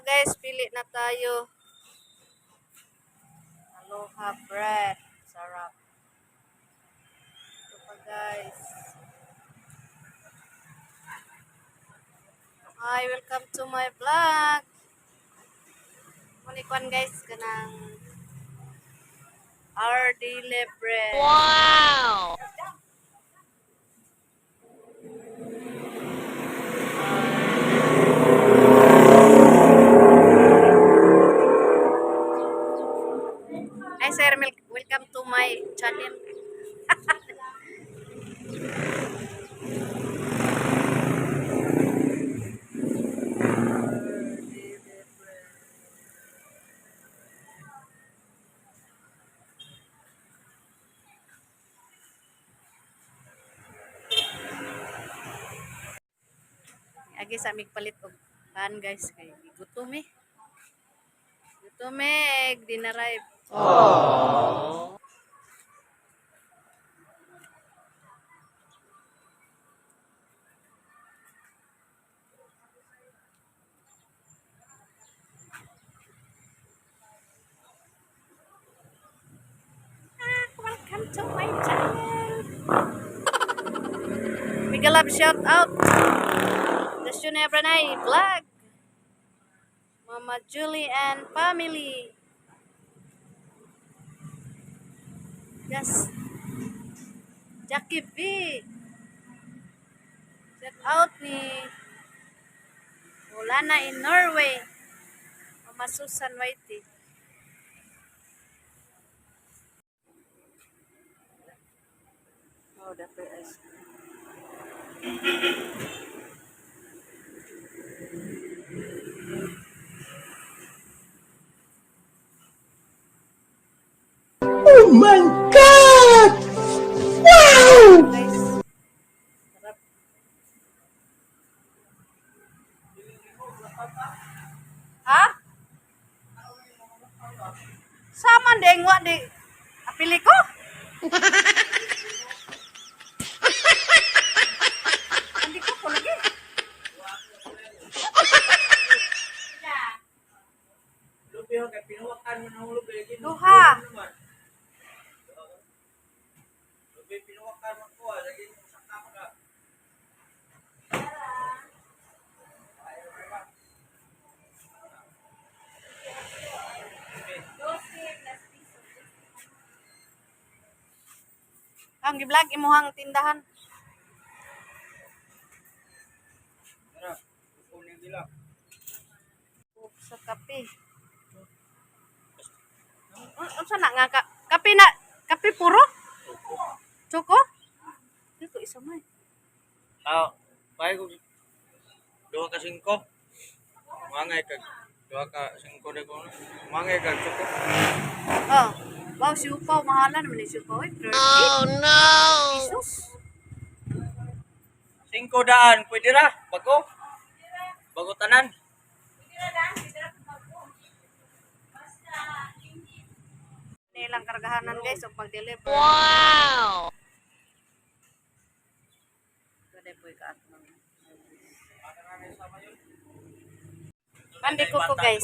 guys, pili na tayo. Aloha bread. Sarap. Ito pa guys. Hi, welcome to my vlog. Munikuan guys, kanang our daily bread. Wow! Hi sir, welcome to my channel. Agi sa amig palit og pan guys kay gutom eh. Gutom eh, dinarive. Aww. Welcome to my channel. Mega love shout out. Dasyune Branay vlog. Mama Julie and family. Yes. Jackie B. Shout out ni Ulana in Norway. Mama Susan Whitey. Oh, the ice cream. Oh my God! Wow! Guys. Sarap. Ha? Sama deng wa di apili ko. Hindi ko lagi. Duha. Ang gi-vlog imuhang tindahan. Sa kape. Unsa na nga kape na kape puro? Choco? Dito isa may. Pahay ko duha ka 5. Mangay kag duha ka 5 na ko. Mangay kag suko. Oh. Wow, si Upaw mahalan man si Upaw. 30 Oh no! pesos. 5 daan pwede ra bago. Bago tanan. Nilang kargahanan guys og pag-deliver. Wow! Kada po ka atong. Pandi ko guys.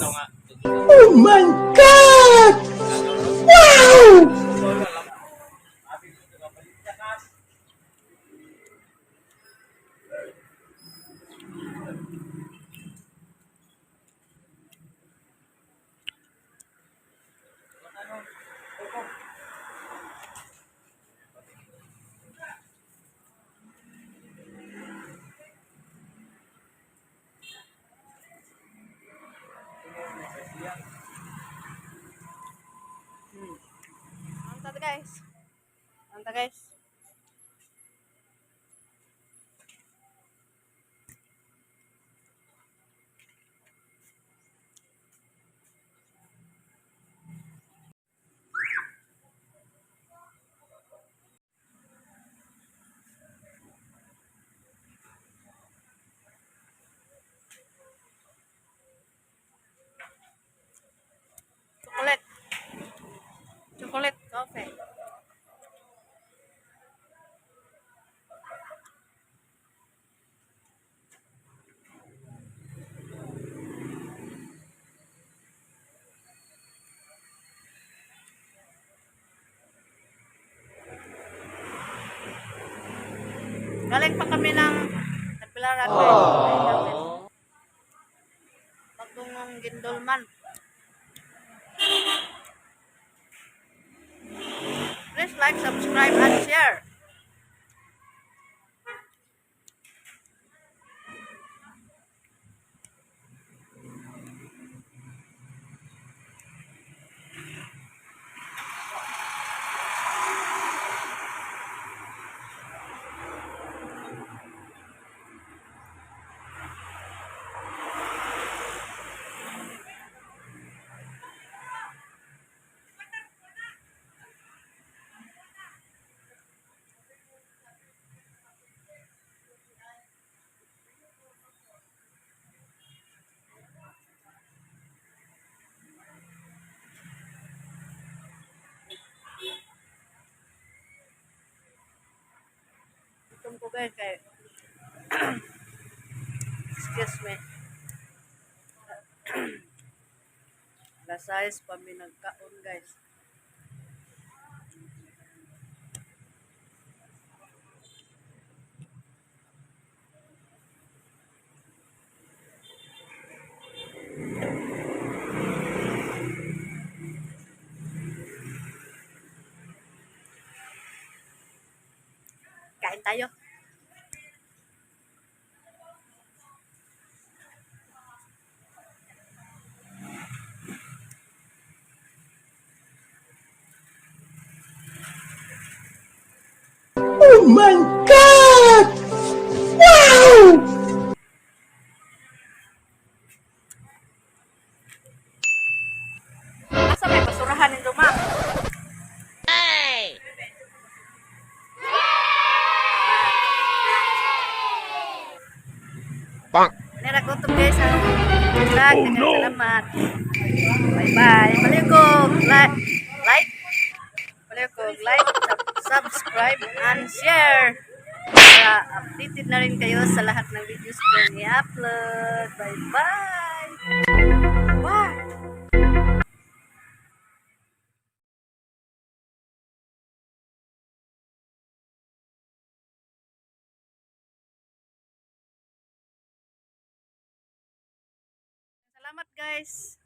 Oh my God! Wow! Anta guys. Anta guys. Chocolate. Chocolate coffee. Galing pa kami ng Tagbilaran guys. Pagtungong Gindolman. Please like, subscribe, and share. Gutom ko guys kay excuse me. Lasayas pa mi nagkaon guys. Kain tayo. Oh my God! Wow! Asa may basurahan nito ma? Bonk. Nera gutom guys ha. Salamat. Bye bye. Baliw ko like, subscribe, and share. Para updated na rin kayo sa lahat ng videos ko i-upload. Bye bye. Bye. Salamat guys.